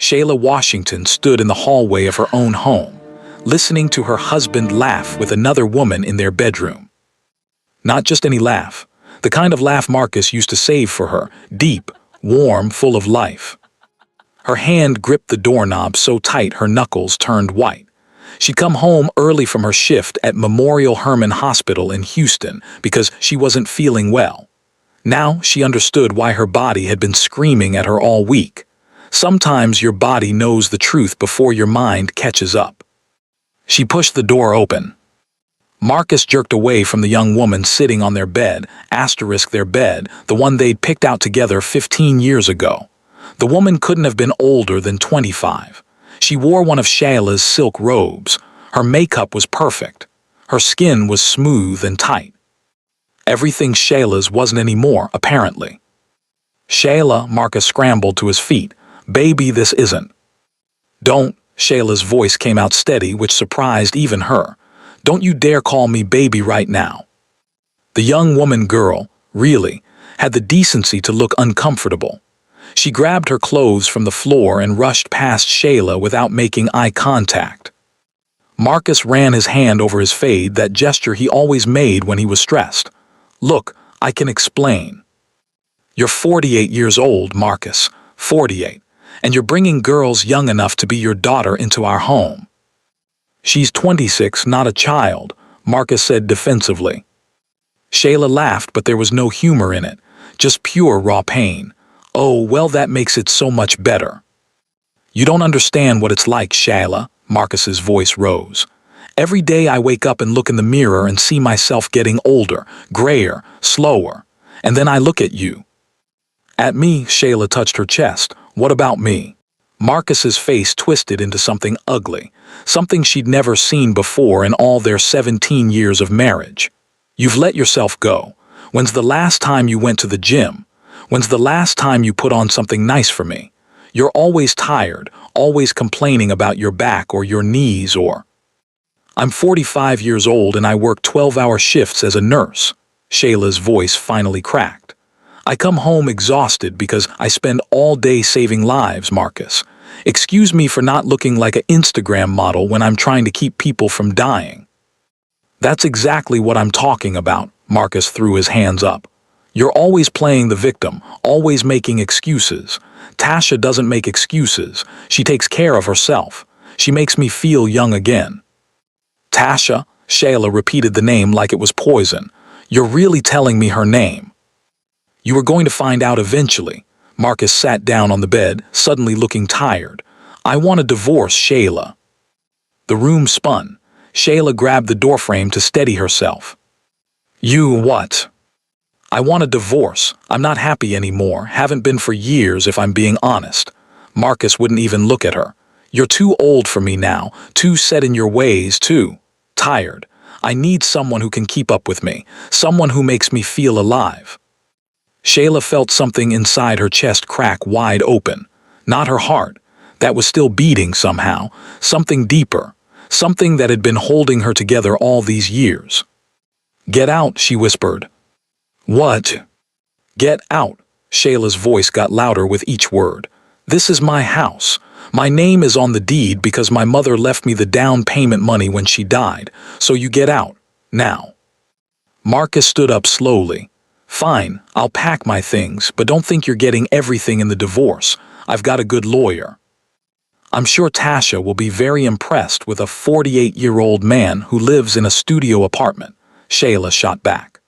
Shayla Washington stood in the hallway of her own home, listening to her husband laugh with another woman in their bedroom. Not just any laugh, the kind of laugh Marcus used to save for her, deep, warm, full of life. Her hand gripped the doorknob so tight her knuckles turned white. She'd come home early from her shift at Memorial Hermann Hospital in Houston because she wasn't feeling well. Now she understood why her body had been screaming at her all week. Sometimes your body knows the truth before your mind catches up. She pushed the door open. Marcus jerked away from the young woman sitting on their bed, their bed, the one they'd picked out together 15 years ago. The woman couldn't have been older than 25. She wore one of Shayla's silk robes. Her makeup was perfect. Her skin was smooth and tight. Everything Shayla's wasn't anymore, apparently. Shayla, Marcus scrambled to his feet. Baby, this isn't. Don't, Shayla's voice came out steady, which surprised even her. Don't you dare call me baby right now. The young girl, really, had the decency to look uncomfortable. She grabbed her clothes from the floor and rushed past Shayla without making eye contact. Marcus ran his hand over his fade, that gesture he always made when he was stressed. Look, I can explain. You're 48 years old, Marcus, 48, and you're bringing girls young enough to be your daughter into our home. She's 26, not a child, Marcus said defensively. Shayla laughed, but there was no humor in it, just pure raw pain. Oh, well, that makes it so much better. You don't understand what it's like, Shayla, Marcus's voice rose. Every day I wake up and look in the mirror and see myself getting older, grayer, slower, and then I look at you. At me, Shayla touched her chest. What about me? Marcus's face twisted into something ugly, something she'd never seen before in all their 17 years of marriage. You've let yourself go. When's the last time you went to the gym? When's the last time you put on something nice for me? You're always tired, always complaining about your back or your knees or... I'm 45 years old and I work 12-hour shifts as a nurse. Shayla's voice finally cracked. I come home exhausted because I spend all day saving lives, Marcus. Excuse me for not looking like an Instagram model when I'm trying to keep people from dying. That's exactly what I'm talking about, Marcus threw his hands up. You're always playing the victim, always making excuses. Tasha doesn't make excuses. She takes care of herself. She makes me feel young again. Tasha, Shayla repeated the name like it was poison. You're really telling me her name. You were going to find out eventually. Marcus sat down on the bed, suddenly looking tired. I want a divorce, Shayla. The room spun. Shayla grabbed the doorframe to steady herself. You what? I want a divorce. I'm not happy anymore. Haven't been for years, if I'm being honest. Marcus wouldn't even look at her. You're too old for me now, too set in your ways, too. Tired. I need someone who can keep up with me, someone who makes me feel alive. Shayla felt something inside her chest crack wide open. Not her heart. That was still beating somehow. Something deeper. Something that had been holding her together all these years. Get out, she whispered. What? Get out. Shayla's voice got louder with each word. This is my house. My name is on the deed because my mother left me the down payment money when she died, so you get out, now. Marcus stood up slowly. Fine, I'll pack my things, but don't think you're getting everything in the divorce. I've got a good lawyer. I'm sure Tasha will be very impressed with a 48-year-old man who lives in a studio apartment, Shayla shot back.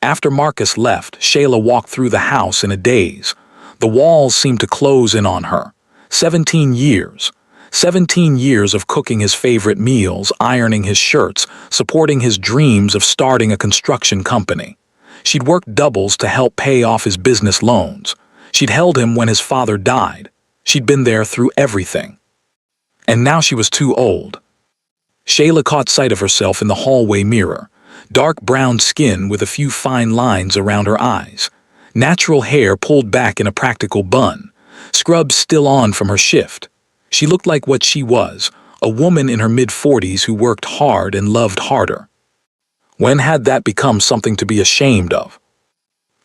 After Marcus left, Shayla walked through the house in a daze. The walls seemed to close in on her. 17 years. 17 years of cooking his favorite meals, ironing his shirts, supporting his dreams of starting a construction company. She'd worked doubles to help pay off his business loans. She'd held him when his father died. She'd been there through everything. And now she was too old. Shayla caught sight of herself in the hallway mirror. Dark brown skin with a few fine lines around her eyes. Natural hair pulled back in a practical bun. Scrubs still on from her shift. She looked like what she was, a woman in her mid-40s who worked hard and loved harder. When had that become something to be ashamed of?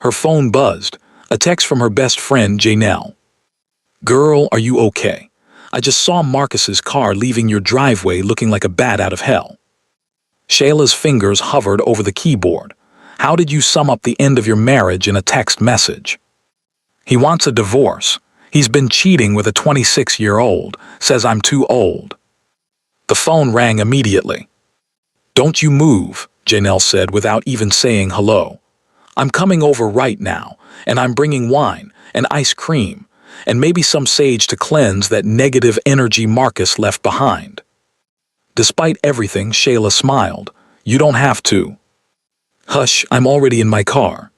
Her phone buzzed, a text from her best friend, Janelle. Girl, are you okay? I just saw Marcus's car leaving your driveway looking like a bat out of hell. Shayla's fingers hovered over the keyboard. How did you sum up the end of your marriage in a text message? He wants a divorce. He's been cheating with a 26-year-old, says I'm too old. The phone rang immediately. Don't you move, Janelle said without even saying hello. I'm coming over right now, and I'm bringing wine and ice cream, and maybe some sage to cleanse that negative energy Marcus left behind. Despite everything, Shayla smiled. You don't have to. Hush, I'm already in my car.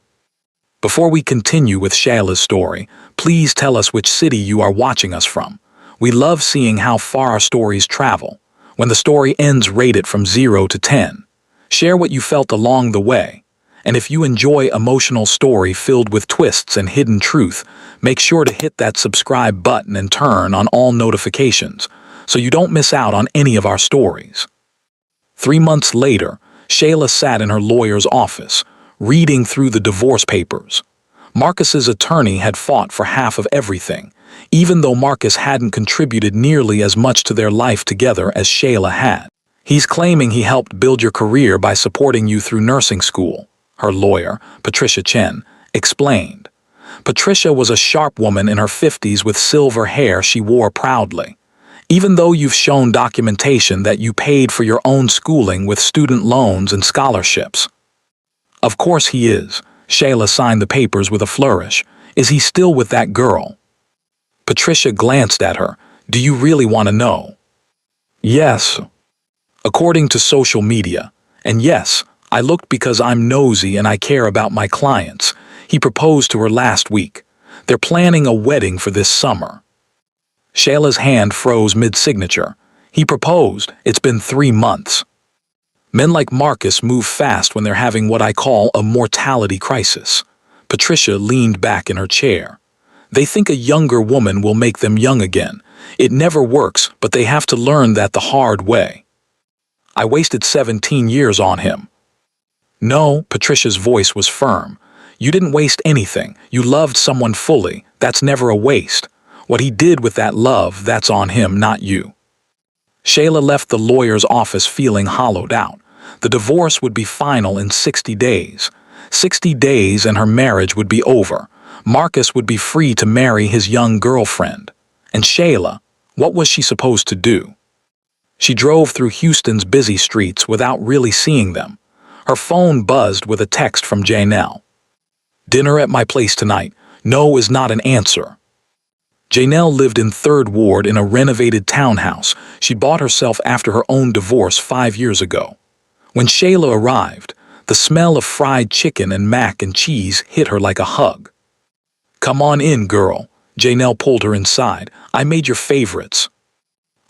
Before we continue with Shayla's story, please tell us which city you are watching us from. We love seeing how far our stories travel. When the story ends, rate it from 0 to 10. Share what you felt along the way. And if you enjoy emotional story filled with twists and hidden truth, make sure to hit that subscribe button and turn on all notifications so you don't miss out on any of our stories. 3 months later, Shayla sat in her lawyer's office, reading through the divorce papers. Marcus's attorney had fought for half of everything, even though Marcus hadn't contributed nearly as much to their life together as Shayla had. He's claiming he helped build your career by supporting you through nursing school, her lawyer, Patricia Chen, explained. Patricia was a sharp woman in her 50s with silver hair she wore proudly. Even though you've shown documentation that you paid for your own schooling with student loans and scholarships. Of course he is. Shayla signed the papers with a flourish. Is he still with that girl? Patricia glanced at her. Do you really want to know? Yes. According to social media. And yes, I looked because I'm nosy and I care about my clients. He proposed to her last week. They're planning a wedding for this summer. Shayla's hand froze mid-signature. He proposed. It's been 3 months. Men like Marcus move fast when they're having what I call a mortality crisis. Patricia leaned back in her chair. They think a younger woman will make them young again. It never works, but they have to learn that the hard way. I wasted 17 years on him. No, Patricia's voice was firm. You didn't waste anything. You loved someone fully. That's never a waste. What he did with that love, that's on him, not you. Shayla left the lawyer's office feeling hollowed out. The divorce would be final in 60 days. 60 days and her marriage would be over. Marcus would be free to marry his young girlfriend. And Shayla, what was she supposed to do? She drove through Houston's busy streets without really seeing them. Her phone buzzed with a text from Janelle. Dinner at my place tonight. No is not an answer. Janelle lived in 3rd Ward in a renovated townhouse she bought herself after her own divorce 5 years ago. When Shayla arrived, the smell of fried chicken and mac and cheese hit her like a hug. Come on in, girl. Janelle pulled her inside. I made your favorites.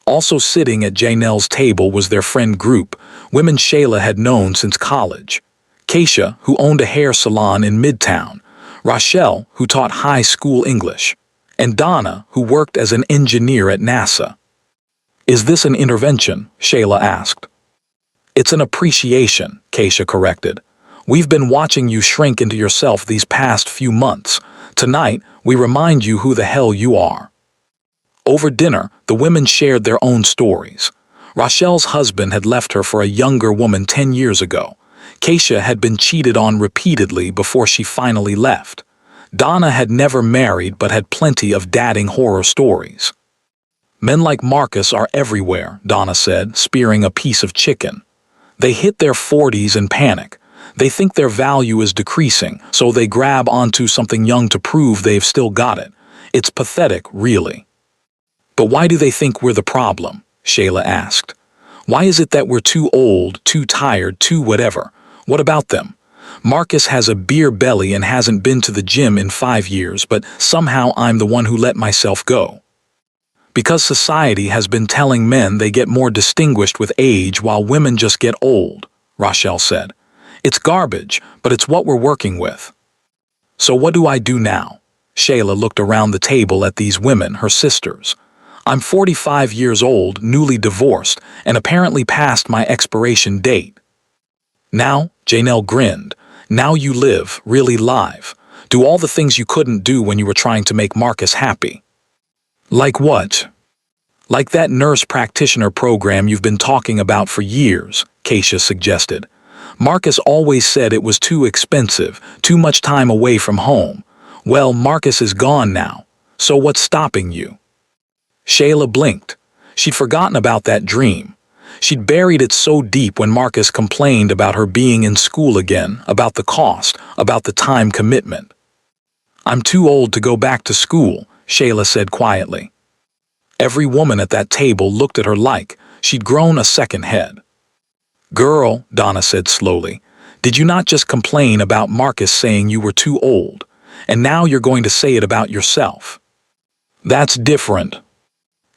Also sitting at Janelle's table was their friend group, women Shayla had known since college. Keisha, who owned a hair salon in Midtown. Rochelle, who taught high school English. And Donna, who worked as an engineer at NASA. Is this an intervention? Shayla asked. It's an appreciation, Keisha corrected. We've been watching you shrink into yourself these past few months. Tonight, we remind you who the hell you are. Over dinner, the women shared their own stories. Rochelle's husband had left her for a younger woman 10 years ago. Keisha had been cheated on repeatedly before she finally left. Donna had never married but had plenty of dating horror stories. Men like Marcus are everywhere, Donna said, spearing a piece of chicken. They hit their 40s and panic. They think their value is decreasing, so they grab onto something young to prove they've still got it. It's pathetic, really. But why do they think we're the problem? Shayla asked. Why is it that we're too old, too tired, too whatever? What about them? Marcus has a beer belly and hasn't been to the gym in 5 years, but somehow I'm the one who let myself go. Because society has been telling men they get more distinguished with age while women just get old, Rochelle said. It's garbage, but it's what we're working with. So what do I do now? Shayla looked around the table at these women, her sisters. I'm 45 years old, newly divorced, and apparently past my expiration date. Now, Janelle grinned. Now you live, really live. Do all the things you couldn't do when you were trying to make Marcus happy. Like what? Like that nurse practitioner program you've been talking about for years, Keisha suggested. Marcus always said it was too expensive, too much time away from home. Well, Marcus is gone now, so what's stopping you? Shayla blinked. She'd forgotten about that dream. She'd buried it so deep when Marcus complained about her being in school again, about the cost, about the time commitment. I'm too old to go back to school, Shayla said quietly. Every woman at that table looked at her like she'd grown a second head. Girl, Donna said slowly, did you not just complain about Marcus saying you were too old, and now you're going to say it about yourself? That's different.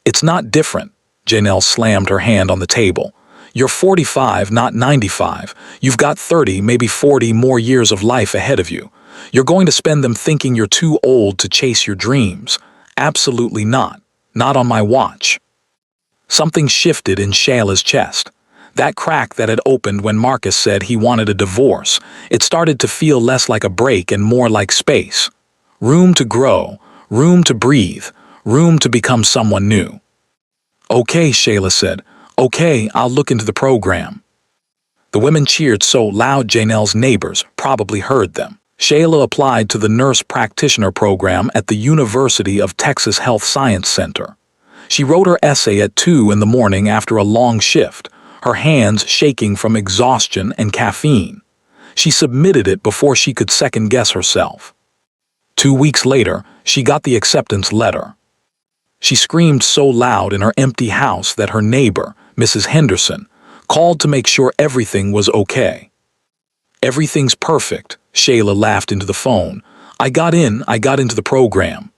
It's not different, Janelle slammed her hand on the table. You're 45, not 95. You've got 30, maybe 40 more years of life ahead of you. You're going to spend them thinking you're too old to chase your dreams. Absolutely not. Not on my watch. Something shifted in Shayla's chest. That crack that had opened when Marcus said he wanted a divorce, it started to feel less like a break and more like space. Room to grow, room to breathe, room to become someone new. Okay, Shayla said. Okay, I'll look into the program. The women cheered so loud Janelle's neighbors probably heard them. Shayla applied to the nurse practitioner program at the University of Texas Health Science Center. She wrote her essay at 2 in the morning after a long shift, her hands shaking from exhaustion and caffeine. She submitted it before she could second-guess herself. 2 weeks later, she got the acceptance letter. She screamed so loud in her empty house that her neighbor, Mrs. Henderson, called to make sure everything was okay. Everything's perfect, Shayla laughed into the phone. I got into the program.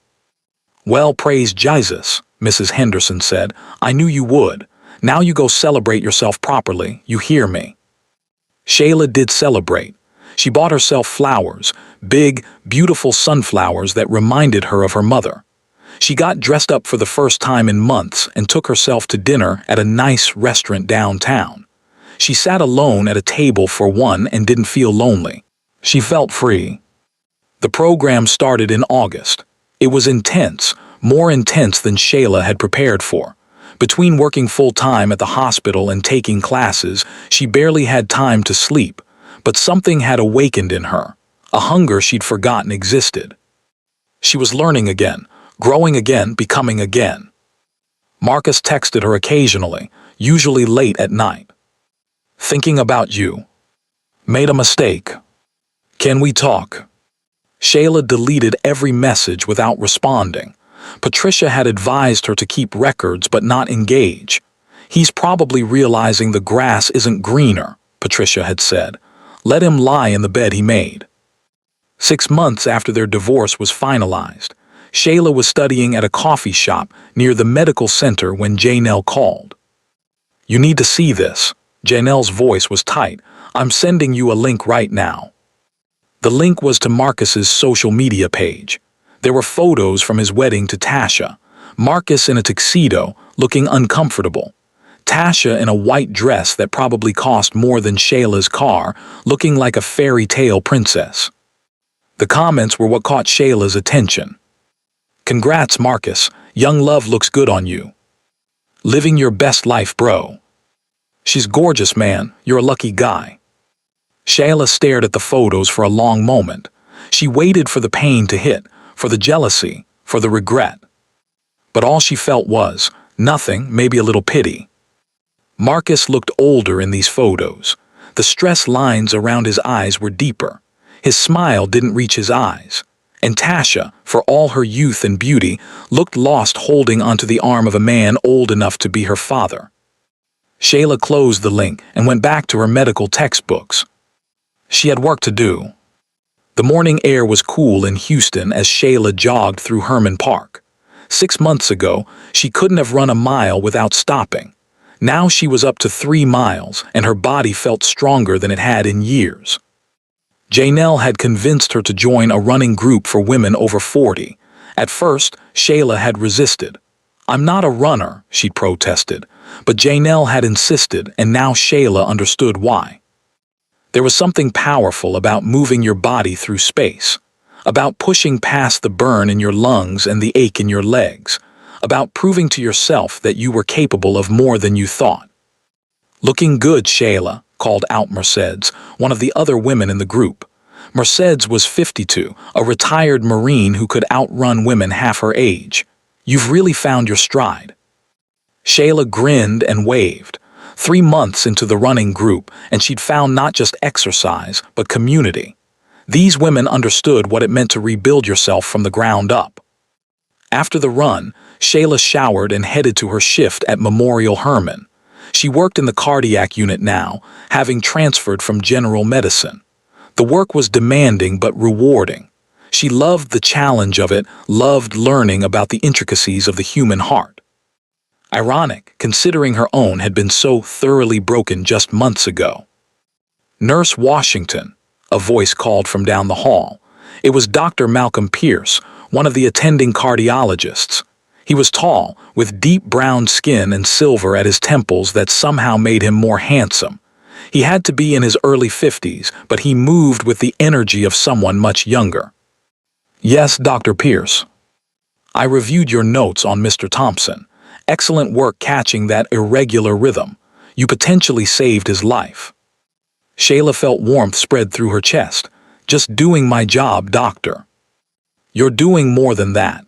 Well, praise Jesus, Mrs. Henderson said. I knew you would. Now you go celebrate yourself properly, you hear me? Shayla did celebrate. She bought herself flowers, big, beautiful sunflowers that reminded her of her mother. She got dressed up for the first time in months and took herself to dinner at a nice restaurant downtown. She sat alone at a table for one and didn't feel lonely. She felt free. The program started in August. It was intense, more intense than Shayla had prepared for. Between working full-time at the hospital and taking classes, she barely had time to sleep, but something had awakened in her, a hunger she'd forgotten existed. She was learning again, growing again, becoming again. Marcus texted her occasionally, usually late at night. Thinking about you. Made a mistake. Can we talk? Shayla deleted every message without responding. Patricia had advised her to keep records but not engage. He's probably realizing the grass isn't greener, Patricia had said. Let him lie in the bed he made. 6 months after their divorce was finalized, Shayla was studying at a coffee shop near the medical center when Janelle called. You need to see this. Janelle's voice was tight. I'm sending you a link right now. The link was to Marcus's social media page. There were photos from his wedding to Tasha. Marcus in a tuxedo, looking uncomfortable. Tasha in a white dress that probably cost more than Shayla's car, looking like a fairy tale princess. The comments were what caught Shayla's attention. Congrats, Marcus. Young love looks good on you. Living your best life, bro. She's gorgeous, man. You're a lucky guy. Shayla stared at the photos for a long moment. She waited for the pain to hit, for the jealousy, for the regret. But all she felt was nothing, maybe a little pity. Marcus looked older in these photos. The stress lines around his eyes were deeper. His smile didn't reach his eyes. And Tasha, for all her youth and beauty, looked lost holding onto the arm of a man old enough to be her father. Shayla closed the link and went back to her medical textbooks. She had work to do. The morning air was cool in Houston as Shayla jogged through Herman Park. 6 months ago, she couldn't have run a mile without stopping. Now she was up to 3 miles, and her body felt stronger than it had in years. Janelle had convinced her to join a running group for women over 40. At first, Shayla had resisted. I'm not a runner, she protested, but Janelle had insisted, and now Shayla understood why. There was something powerful about moving your body through space, about pushing past the burn in your lungs and the ache in your legs, about proving to yourself that you were capable of more than you thought. "Looking good, Shayla," called out Mercedes, one of the other women in the group. Mercedes was 52, a retired Marine who could outrun women half her age. "You've really found your stride." Shayla grinned and waved. 3 months into the running group, and she'd found not just exercise, but community. These women understood what it meant to rebuild yourself from the ground up. After the run, Shayla showered and headed to her shift at Memorial Hermann. She worked in the cardiac unit now, having transferred from general medicine. The work was demanding but rewarding. She loved the challenge of it, loved learning about the intricacies of the human heart. Ironic, considering her own had been so thoroughly broken just months ago. "Nurse Washington," a voice called from down the hall. It was Dr. Malcolm Pierce, one of the attending cardiologists. He was tall, with deep brown skin and silver at his temples that somehow made him more handsome. He had to be in his early 50s, but he moved with the energy of someone much younger. "Yes, Dr. Pierce. I reviewed your notes on Mr. Thompson. Excellent work catching that irregular rhythm. You potentially saved his life." Shayla felt warmth spread through her chest. "Just doing my job, doctor." "You're doing more than that."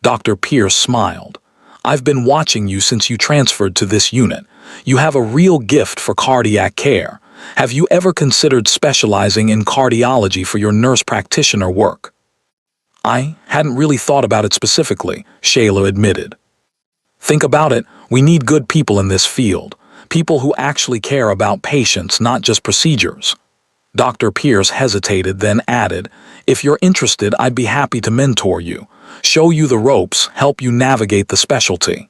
Dr. Pierce smiled. "I've been watching you since you transferred to this unit. You have a real gift for cardiac care. Have you ever considered specializing in cardiology for your nurse practitioner work?" "I hadn't really thought about it specifically," Shayla admitted. "Think about it, we need good people in this field. People who actually care about patients, not just procedures." Dr. Pierce hesitated, then added, "If you're interested, I'd be happy to mentor you, show you the ropes, help you navigate the specialty."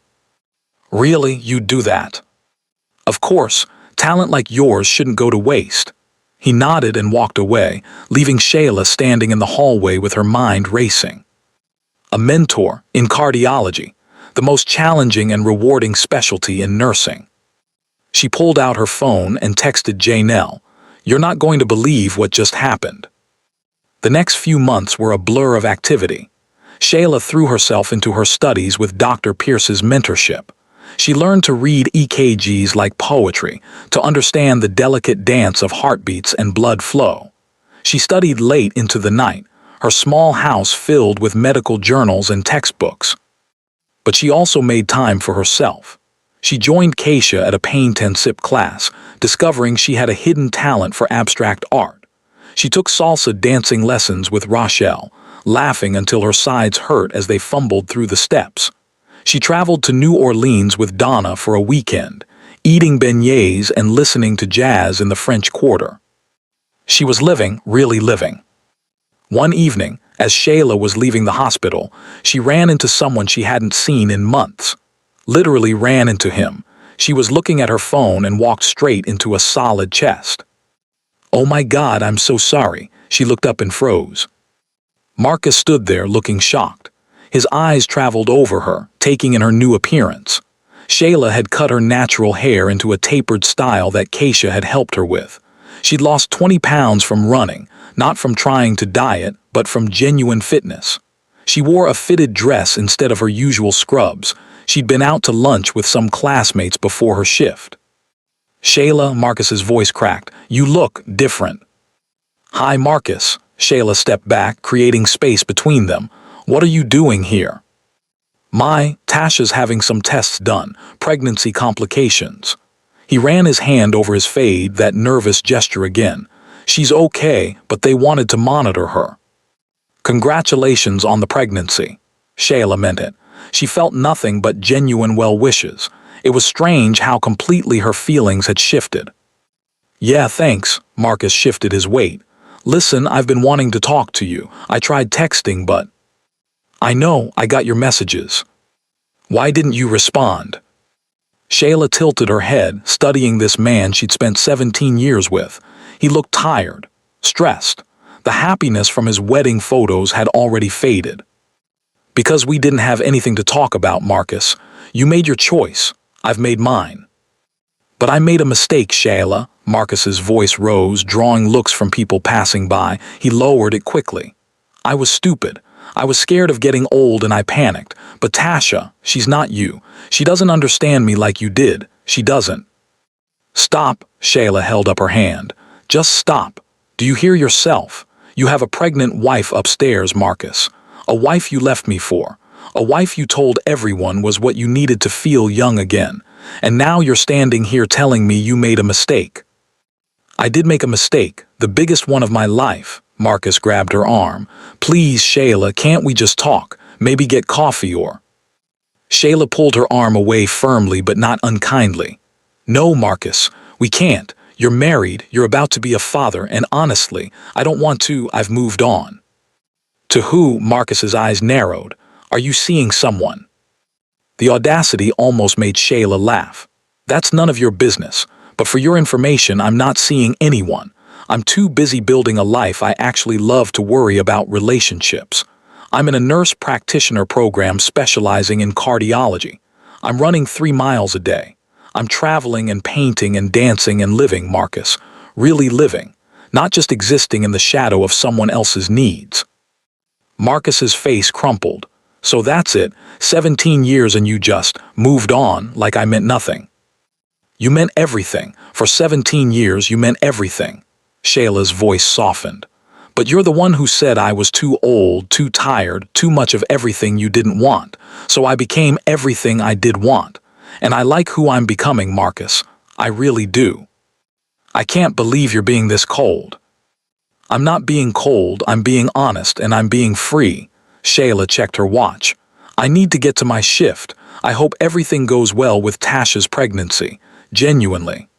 "Really, you'd do that?" "Of course, talent like yours shouldn't go to waste." He nodded and walked away, leaving Shayla standing in the hallway with her mind racing. A mentor in cardiology, the most challenging and rewarding specialty in nursing. She pulled out her phone and texted Janelle, "You're not going to believe what just happened." The next few months were a blur of activity. Shayla threw herself into her studies with Dr. Pierce's mentorship. She learned to read EKGs like poetry, to understand the delicate dance of heartbeats and blood flow. She studied late into the night, her small house filled with medical journals and textbooks. But she also made time for herself. She joined Keisha at a paint and sip class, discovering she had a hidden talent for abstract art. She took salsa dancing lessons with Rochelle, laughing until her sides hurt as they fumbled through the steps. She traveled to New Orleans with Donna for a weekend, eating beignets and listening to jazz in the French Quarter. She was living, really living. One evening, as Shayla was leaving the hospital, she ran into someone she hadn't seen in months. Literally ran into him. She was looking at her phone and walked straight into a solid chest. "Oh my God, I'm so sorry." She looked up and froze. Marcus stood there looking shocked. His eyes traveled over her, taking in her new appearance. Shayla had cut her natural hair into a tapered style that Keisha had helped her with. She'd lost 20 pounds from running, not from trying to diet, but from genuine fitness. She wore a fitted dress instead of her usual scrubs. She'd been out to lunch with some classmates before her shift. "Shayla," Marcus's voice cracked, "you look different." "Hi, Marcus." Shayla stepped back, creating space between them. "What are you doing here?" Tasha's having some tests done, pregnancy complications." He ran his hand over his fade, that nervous gesture again. "She's okay, but they wanted to monitor her." "Congratulations on the pregnancy." Shayla meant it. She felt nothing but genuine well wishes. It was strange how completely her feelings had shifted. "Yeah, thanks." Marcus shifted his weight. "Listen, I've been wanting to talk to you. I tried texting, but..." "I know, I got your messages. Why didn't you respond?" Shayla tilted her head, studying this man she'd spent 17 years with. He looked tired, stressed. The happiness from his wedding photos had already faded. "Because we didn't have anything to talk about, Marcus. You made your choice. I've made mine." "But I made a mistake, Shayla." Marcus's voice rose, drawing looks from people passing by. He lowered it quickly. "I was stupid. I was scared of getting old and I panicked. But Tasha, she's not you. She doesn't understand me like you did. She doesn't. Stop, Shayla held up her hand. Just stop. Do you hear yourself? You have a pregnant wife upstairs, Marcus. A wife you left me for. A wife you told everyone was what you needed to feel young again. And now you're standing here telling me you made a mistake. I did make a mistake, the biggest one of my life. Marcus grabbed her arm. Please, Shayla, can't we just talk? Maybe get coffee or... Shayla pulled her arm away firmly but not unkindly. No, Marcus, we can't. You're married, you're about to be a father, and honestly, I don't want to. I've moved on. To who? Marcus's eyes narrowed. Are you seeing someone? The audacity almost made Shayla laugh. That's none of your business, but for your information, I'm not seeing anyone. I'm too busy building a life I actually love to worry about relationships. I'm in a nurse practitioner program specializing in cardiology. I'm running 3 miles a day. I'm traveling and painting and dancing and living, Marcus. Really living, not just existing in the shadow of someone else's needs. Marcus's face crumpled. So that's it, 17 years and you just moved on like I meant nothing. You meant everything. For 17 years you meant everything. Shayla's voice softened. But you're the one who said I was too old, too tired, too much of everything you didn't want. So I became everything I did want. And I like who I'm becoming, Marcus. I really do. I can't believe you're being this cold. I'm not being cold, I'm being honest, and I'm being free. Shayla checked her watch. I need to get to my shift. I hope everything goes well with Tasha's pregnancy. Genuinely.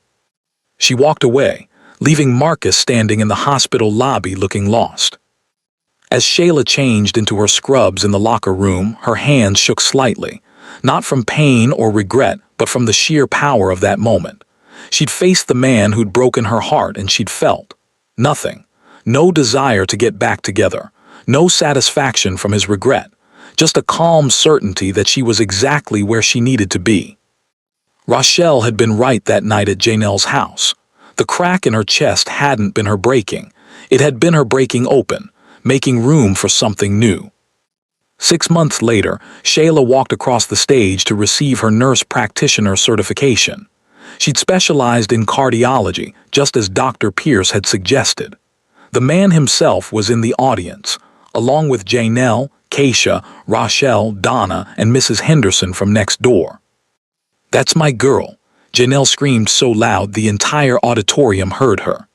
She walked away, leaving Marcus standing in the hospital lobby looking lost. As Shayla changed into her scrubs in the locker room, her hands shook slightly. Not from pain or regret, but from the sheer power of that moment. She'd faced the man who'd broken her heart and she'd felt nothing. No desire to get back together. No satisfaction from his regret. Just a calm certainty that she was exactly where she needed to be. Rochelle had been right that night at Janelle's house. The crack in her chest hadn't been her breaking. It had been her breaking open, making room for something new. 6 months later, Shayla walked across the stage to receive her nurse practitioner certification. She'd specialized in cardiology, just as Dr. Pierce had suggested. The man himself was in the audience, along with Janelle, Keisha, Rochelle, Donna, and Mrs. Henderson from next door. That's my girl, Janelle screamed so loud the entire auditorium heard her.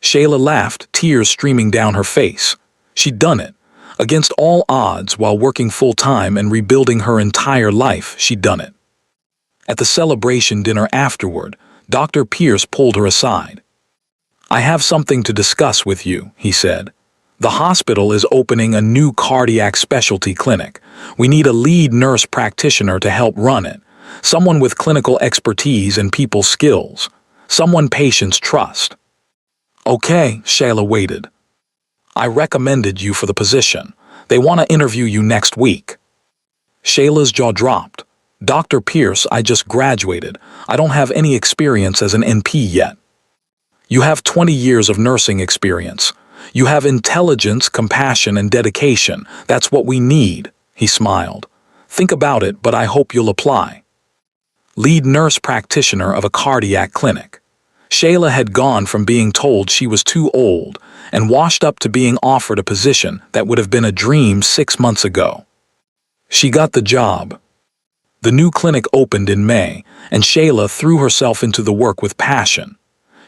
Shayla laughed, tears streaming down her face. She'd done it. Against all odds, while working full-time and rebuilding her entire life, she'd done it. At the celebration dinner afterward, Dr. Pierce pulled her aside. I have something to discuss with you, he said. The hospital is opening a new cardiac specialty clinic. We need a lead nurse practitioner to help run it. Someone with clinical expertise and people skills. Someone patients trust. Okay, Shayla waited. I recommended you for the position. They want to interview you next week. Shayla's jaw dropped. Dr. Pierce, I just graduated. I don't have any experience as an NP yet. You have 20 years of nursing experience. You have intelligence, compassion, and dedication. That's what we need, he smiled. Think about it, but I hope you'll apply. Lead nurse practitioner of a cardiac clinic. Shayla had gone from being told she was too old and washed up to being offered a position that would have been a dream 6 months ago. She got the job. The new clinic opened in May, and Shayla threw herself into the work with passion.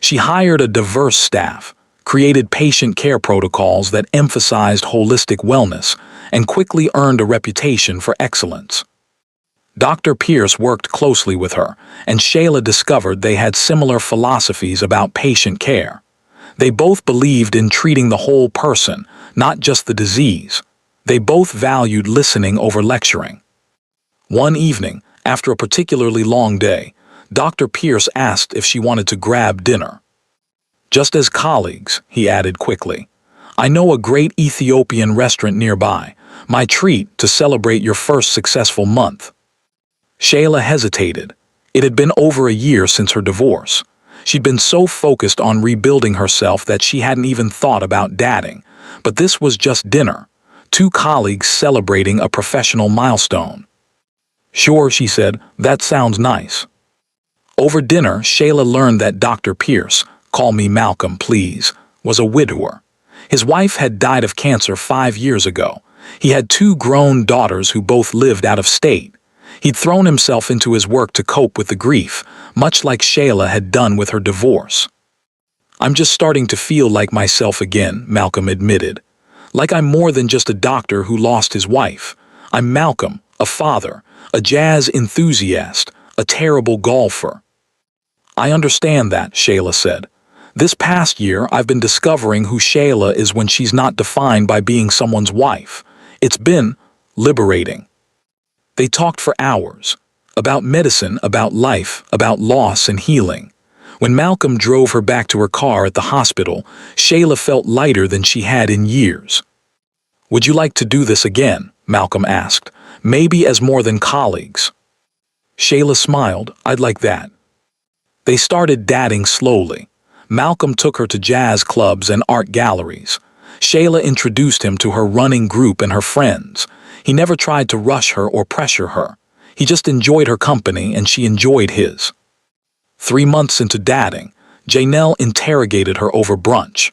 She hired a diverse staff, created patient care protocols that emphasized holistic wellness, and quickly earned a reputation for excellence. Dr. Pierce worked closely with her, and Shayla discovered they had similar philosophies about patient care. They both believed in treating the whole person, not just the disease. They both valued listening over lecturing. One evening, after a particularly long day, Dr. Pierce asked if she wanted to grab dinner. Just as colleagues, he added quickly. I know a great Ethiopian restaurant nearby. My treat to celebrate your first successful month. Shayla hesitated. It had been over a year since her divorce. She'd been so focused on rebuilding herself that she hadn't even thought about dating. But this was just dinner. two colleagues celebrating a professional milestone. Sure, she said, that sounds nice. Over dinner, Shayla learned that Dr. Pierce, call me Malcolm, please, was a widower. His wife had died of cancer 5 years ago. He had 2 grown daughters who both lived out of state. He'd thrown himself into his work to cope with the grief, much like Shayla had done with her divorce. I'm just starting to feel like myself again, Malcolm admitted. Like I'm more than just a doctor who lost his wife. I'm Malcolm, a father, a jazz enthusiast, a terrible golfer. I understand that, Shayla said. This past year, I've been discovering who Shayla is when she's not defined by being someone's wife. It's been liberating. They talked for hours. About medicine, about life, about loss and healing. When Malcolm drove her back to her car at the hospital, Shayla felt lighter than she had in years. Would you like to do this again? Malcolm asked. Maybe as more than colleagues. Shayla smiled. I'd like that. They started dating slowly. Malcolm took her to jazz clubs and art galleries. Shayla introduced him to her running group and her friends. He never tried to rush her or pressure her. He just enjoyed her company and she enjoyed his. 3 months into dating, Janelle interrogated her over brunch.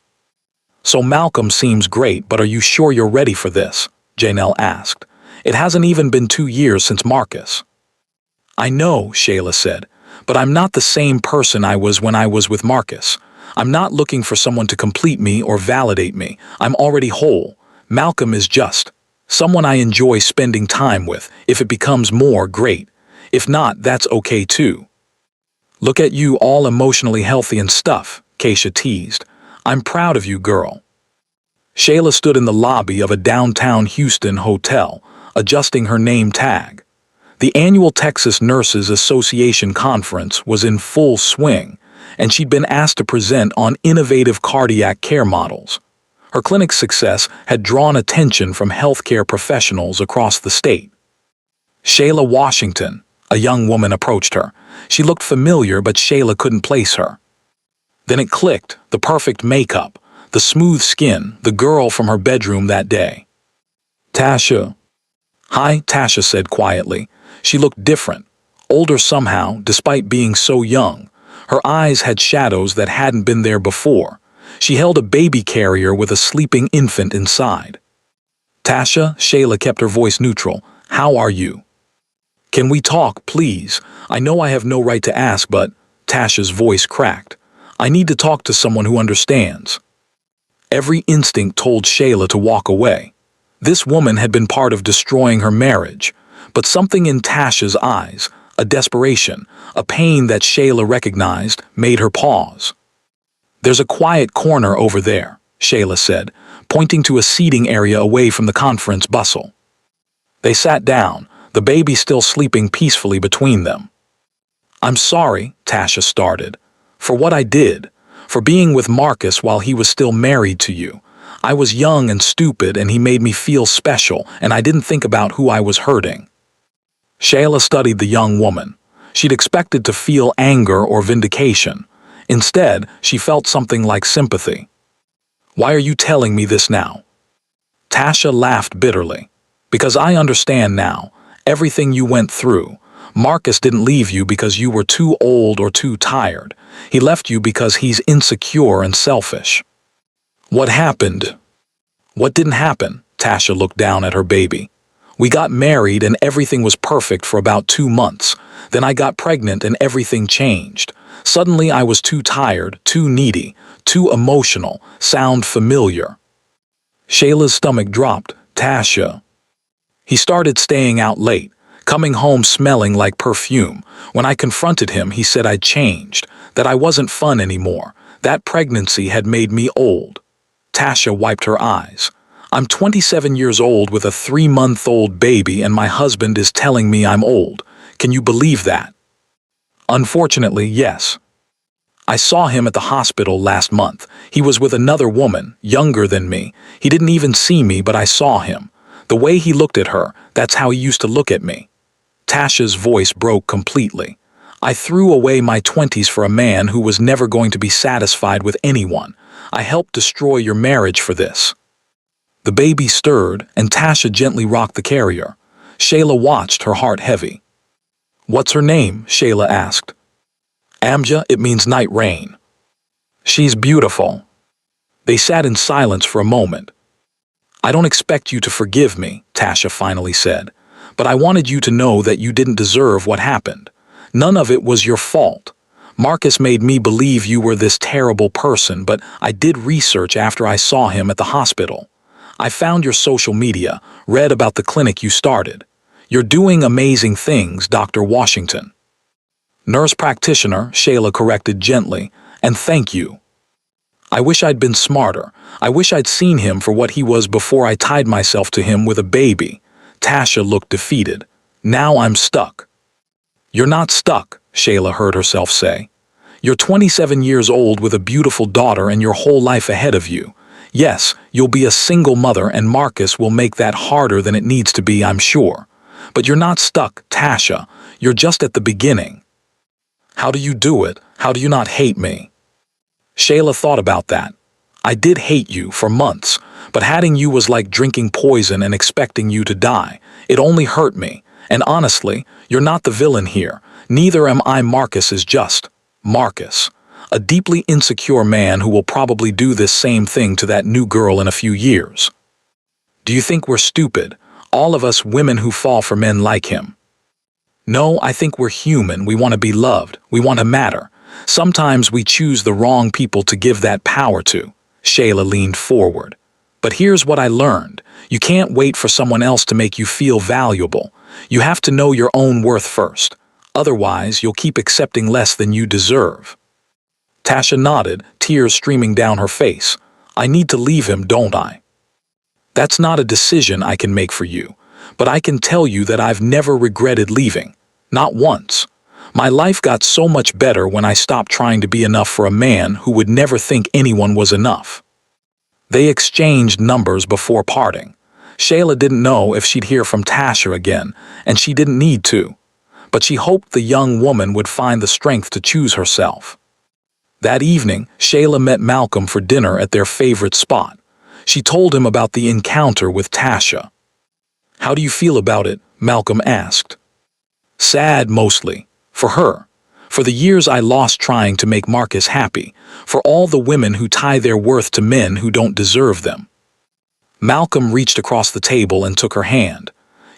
So Malcolm seems great, but are you sure you're ready for this? Janelle asked. It hasn't even been 2 years since Marcus. I know, Shayla said, but I'm not the same person I was when I was with Marcus. I'm not looking for someone to complete me or validate me. I'm already whole. Malcolm is just someone I enjoy spending time with. If it becomes more, great. If not, that's okay too. Look at you, all emotionally healthy and stuff, Keisha teased. I'm proud of you, girl. Shayla stood in the lobby of a downtown Houston hotel, adjusting her name tag. The annual Texas Nurses Association conference was in full swing, and she'd been asked to present on innovative cardiac care models. Her clinic's success had drawn attention from healthcare professionals across the state. Shayla Washington, a young woman, approached her. She looked familiar, but Shayla couldn't place her. Then it clicked, the perfect makeup, the smooth skin, the girl from her bedroom that day. Tasha. Hi, Tasha said quietly. She looked different, older somehow, despite being so young. Her eyes had shadows that hadn't been there before. She held a baby carrier with a sleeping infant inside. Tasha, Shayla kept her voice neutral. How are you? Can we talk, please? I know I have no right to ask, but Tasha's voice cracked. I need to talk to someone who understands. Every instinct told Shayla to walk away. This woman had been part of destroying her marriage, but something in Tasha's eyes, a desperation, a pain that Shayla recognized, made her pause. There's a quiet corner over there, Shayla said, pointing to a seating area away from the conference bustle. They sat down, the baby still sleeping peacefully between them. I'm sorry, Tasha started, for what I did, for being with Marcus while he was still married to you. I was young and stupid and he made me feel special and I didn't think about who I was hurting. Shayla studied the young woman. She'd expected to feel anger or vindication. Instead, she felt something like sympathy. Why are you telling me this now? Tasha laughed bitterly. Because I understand now. Everything you went through. Marcus didn't leave you because you were too old or too tired. He left you because he's insecure and selfish. What happened? What didn't happen? Tasha looked down at her baby. We got married and everything was perfect for about 2 months. Then I got pregnant and everything changed. Suddenly I was too tired, too needy, too emotional. Sound familiar? Shayla's stomach dropped. Tasha. He started staying out late, coming home smelling like perfume. When I confronted him, he said I'd changed, that I wasn't fun anymore. That pregnancy had made me old. Tasha wiped her eyes. I'm 27 years old with a 3-month-old baby and my husband is telling me I'm old. Can you believe that? Unfortunately, yes. I saw him at the hospital last month. He was with another woman, younger than me. He didn't even see me, but I saw him. The way he looked at her, that's how he used to look at me. Tasha's voice broke completely. I threw away my 20s for a man who was never going to be satisfied with anyone. I helped destroy your marriage for this. The baby stirred, and Tasha gently rocked the carrier. Shayla watched, her heart heavy. "What's her name?" Shayla asked. "Amja, it means night rain." "She's beautiful." They sat in silence for a moment. "I don't expect you to forgive me," Tasha finally said, "but I wanted you to know that you didn't deserve what happened. None of it was your fault. Marcus made me believe you were this terrible person, but I did research after I saw him at the hospital. I found your social media, read about the clinic you started. You're doing amazing things, Dr. Washington." "Nurse practitioner," Shayla corrected gently, "and thank you. I wish I'd been smarter. I wish I'd seen him for what he was before I tied myself to him with a baby." Tasha looked defeated. "Now I'm stuck." "You're not stuck," Shayla heard herself say. "You're 27 years old with a beautiful daughter and your whole life ahead of you. Yes, you'll be a single mother and Marcus will make that harder than it needs to be, I'm sure. But you're not stuck, Tasha. You're just at the beginning." "How do you do it? How do you not hate me?" Shayla thought about that. "I did hate you for months, but hating you was like drinking poison and expecting you to die. It only hurt me. And honestly, you're not the villain here. Neither am I. Marcus is just Marcus. A deeply insecure man who will probably do this same thing to that new girl in a few years. Do you think we're stupid? All of us women who fall for men like him?" "No, I think we're human. We want to be loved. We want to matter. Sometimes we choose the wrong people to give that power to." Shayla leaned forward. "But here's what I learned. You can't wait for someone else to make you feel valuable. You have to know your own worth first. Otherwise, you'll keep accepting less than you deserve." Tasha nodded, tears streaming down her face. "I need to leave him, don't I?" "That's not a decision I can make for you. But I can tell you that I've never regretted leaving. Not once. My life got so much better when I stopped trying to be enough for a man who would never think anyone was enough." They exchanged numbers before parting. Shayla didn't know if she'd hear from Tasha again, and she didn't need to. But she hoped the young woman would find the strength to choose herself. That evening, Shayla met Malcolm for dinner at their favorite spot. She told him about the encounter with Tasha. "How do you feel about it?" Malcolm asked. "Sad, mostly. For her. For the years I lost trying to make Marcus happy. For all the women who tie their worth to men who don't deserve them." Malcolm reached across the table and took her hand.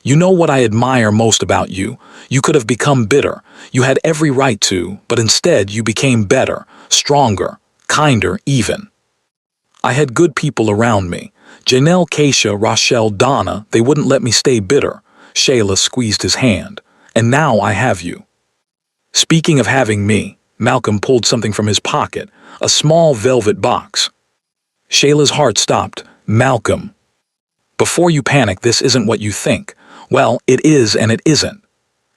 "You know what I admire most about you? You could have become bitter. You had every right to, but instead you became better, stronger, kinder even. I had good people around me. Janelle, Keisha, Rochelle, Donna, they wouldn't let me stay bitter." Shayla squeezed his hand. "And now I have you." "Speaking of having me," Malcolm pulled something from his pocket, a small velvet box. Shayla's heart stopped. "Malcolm, before you panic, this isn't what you think." "Well, it is and it isn't."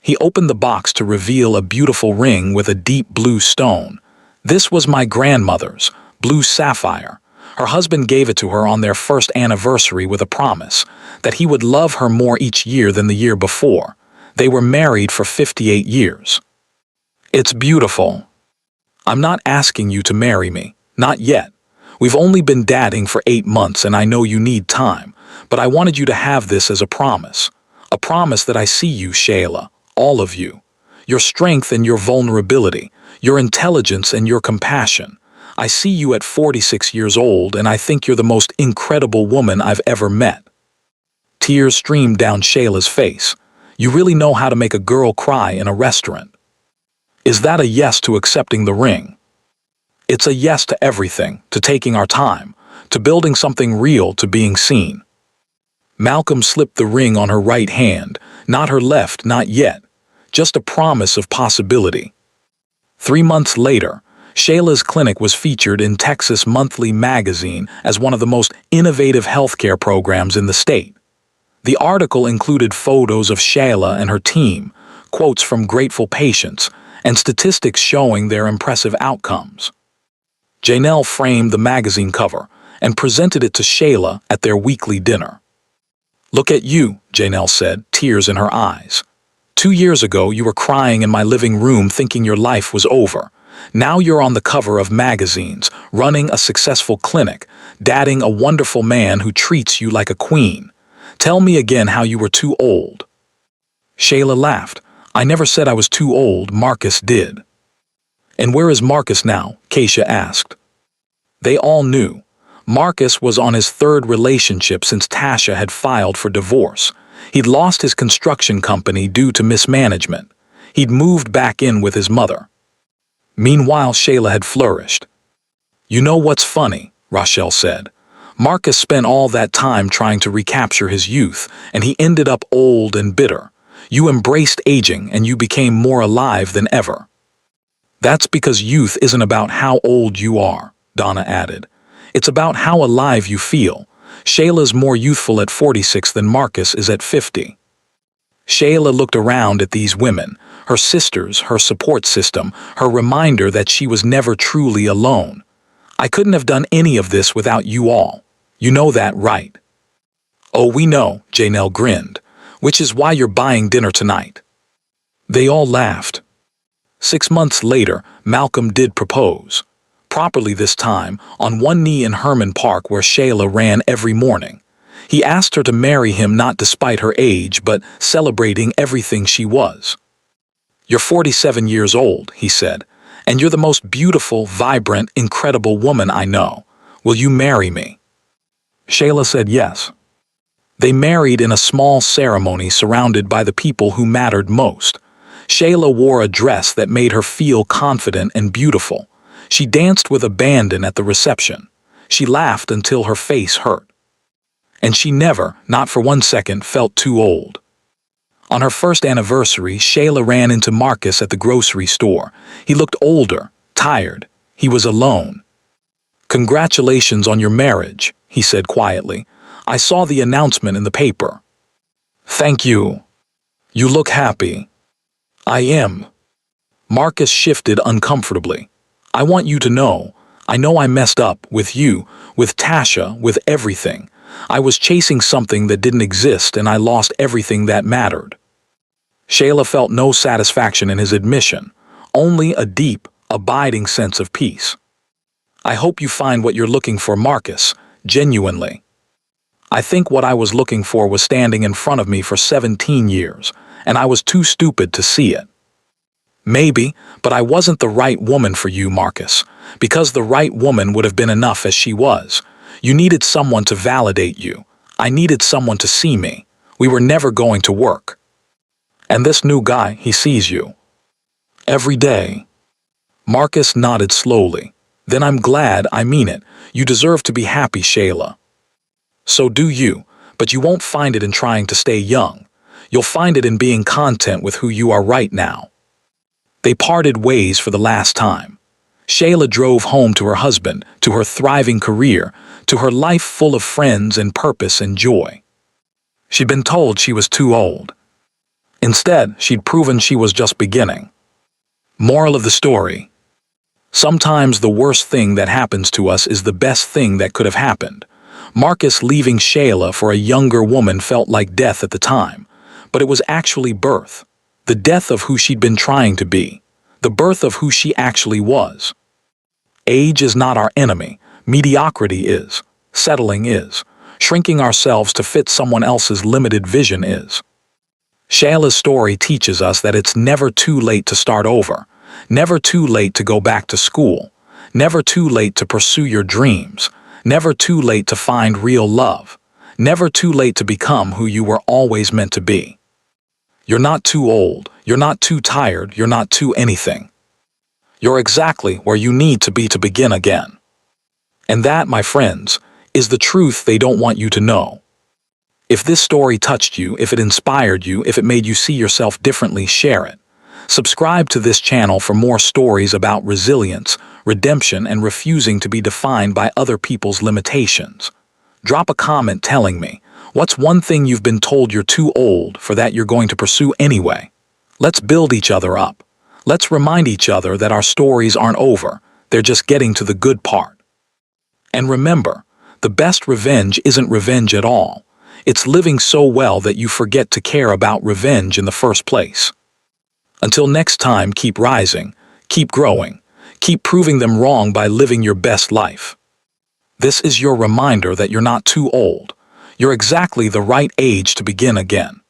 He opened the box to reveal a beautiful ring with a deep blue stone. "This was my grandmother's, blue sapphire. Her husband gave it to her on their first anniversary with a promise that he would love her more each year than the year before. They were married for 58 years. It's beautiful. I'm not asking you to marry me. Not yet. We've only been dating for 8 months and I know you need time, but I wanted you to have this as a promise. A promise that I see you, Shayla, all of you. Your strength and your vulnerability, your intelligence and your compassion. I see you at 46 years old and I think you're the most incredible woman I've ever met." Tears streamed down Shayla's face. "You really know how to make a girl cry in a restaurant." "Is that a yes to accepting the ring?" "It's a yes to everything, to taking our time, to building something real, to being seen." Malcolm slipped the ring on her right hand, not her left, not yet. Just a promise of possibility. 3 months later, Shayla's clinic was featured in Texas Monthly magazine as one of the most innovative healthcare programs in the state. The article included photos of Shayla and her team, quotes from grateful patients, and statistics showing their impressive outcomes. Janelle framed the magazine cover and presented it to Shayla at their weekly dinner. "Look at you," Janelle said, tears in her eyes. 2 years ago, you were crying in my living room thinking your life was over. Now you're on the cover of magazines, running a successful clinic, dating a wonderful man who treats you like a queen. Tell me again how you were too old." Shayla laughed. "I never said I was too old, Marcus did." "And where is Marcus now?" Keisha asked. They all knew. Marcus was on his third relationship since Tasha had filed for divorce. He'd lost his construction company due to mismanagement. He'd moved back in with his mother. Meanwhile, Shayla had flourished. "You know what's funny?" Rochelle said. "Marcus spent all that time trying to recapture his youth, and he ended up old and bitter. You embraced aging, and you became more alive than ever." "That's because youth isn't about how old you are," Donna added. "It's about how alive you feel. Shayla's more youthful at 46 than Marcus is at 50. Shayla looked around at these women, her sisters, her support system, her reminder that she was never truly alone. "I couldn't have done any of this without you all. You know that, right?" "Oh, we know," Janelle grinned, "which is why you're buying dinner tonight." They all laughed. 6 months later, Malcolm did propose. Properly this time, on one knee in Herman Park where Shayla ran every morning. He asked her to marry him not despite her age, but celebrating everything she was. "You're 47 years old," he said, "and you're the most beautiful, vibrant, incredible woman I know. Will you marry me?" Shayla said yes. They married in a small ceremony surrounded by the people who mattered most. Shayla wore a dress that made her feel confident and beautiful. She danced with abandon at the reception. She laughed until her face hurt. And she never, not for 1 second, felt too old. On her first anniversary, Shayla ran into Marcus at the grocery store. He looked older, tired. He was alone. "Congratulations on your marriage," he said quietly. "I saw the announcement in the paper." "Thank you. You look happy." "I am." Marcus shifted uncomfortably. "I want you to know I messed up with you, with Tasha, with everything. I was chasing something that didn't exist and I lost everything that mattered." Shayla felt no satisfaction in his admission, only a deep, abiding sense of peace. "I hope you find what you're looking for, Marcus, genuinely." "I think what I was looking for was standing in front of me for 17 years, and I was too stupid to see it." "Maybe, but I wasn't the right woman for you, Marcus, because the right woman would have been enough as she was. You needed someone to validate you. I needed someone to see me. We were never going to work. And this new guy, he sees you. Every day." Marcus nodded slowly. "Then I'm glad, I mean it. You deserve to be happy, Shayla." "So do you, but you won't find it in trying to stay young. You'll find it in being content with who you are right now." They parted ways for the last time. Shayla drove home to her husband, to her thriving career, to her life full of friends and purpose and joy. She'd been told she was too old. Instead, she'd proven she was just beginning. Moral of the story: sometimes the worst thing that happens to us is the best thing that could have happened. Marcus leaving Shayla for a younger woman felt like death at the time, but it was actually birth. The death of who she'd been trying to be. The birth of who she actually was. Age is not our enemy. Mediocrity is. Settling is. Shrinking ourselves to fit someone else's limited vision is. Shayla's story teaches us that it's never too late to start over. Never too late to go back to school. Never too late to pursue your dreams. Never too late to find real love. Never too late to become who you were always meant to be. You're not too old, you're not too tired, you're not too anything. You're exactly where you need to be to begin again. And that, my friends, is the truth they don't want you to know. If this story touched you, if it inspired you, if it made you see yourself differently, share it. Subscribe to this channel for more stories about resilience, redemption, and refusing to be defined by other people's limitations. Drop a comment telling me, what's one thing you've been told you're too old for that you're going to pursue anyway? Let's build each other up. Let's remind each other that our stories aren't over, they're just getting to the good part. And remember, the best revenge isn't revenge at all. It's living so well that you forget to care about revenge in the first place. Until next time, keep rising, keep growing, Keep proving them wrong by living your best life. This is your reminder that you're not too old. You're exactly the right age to begin again.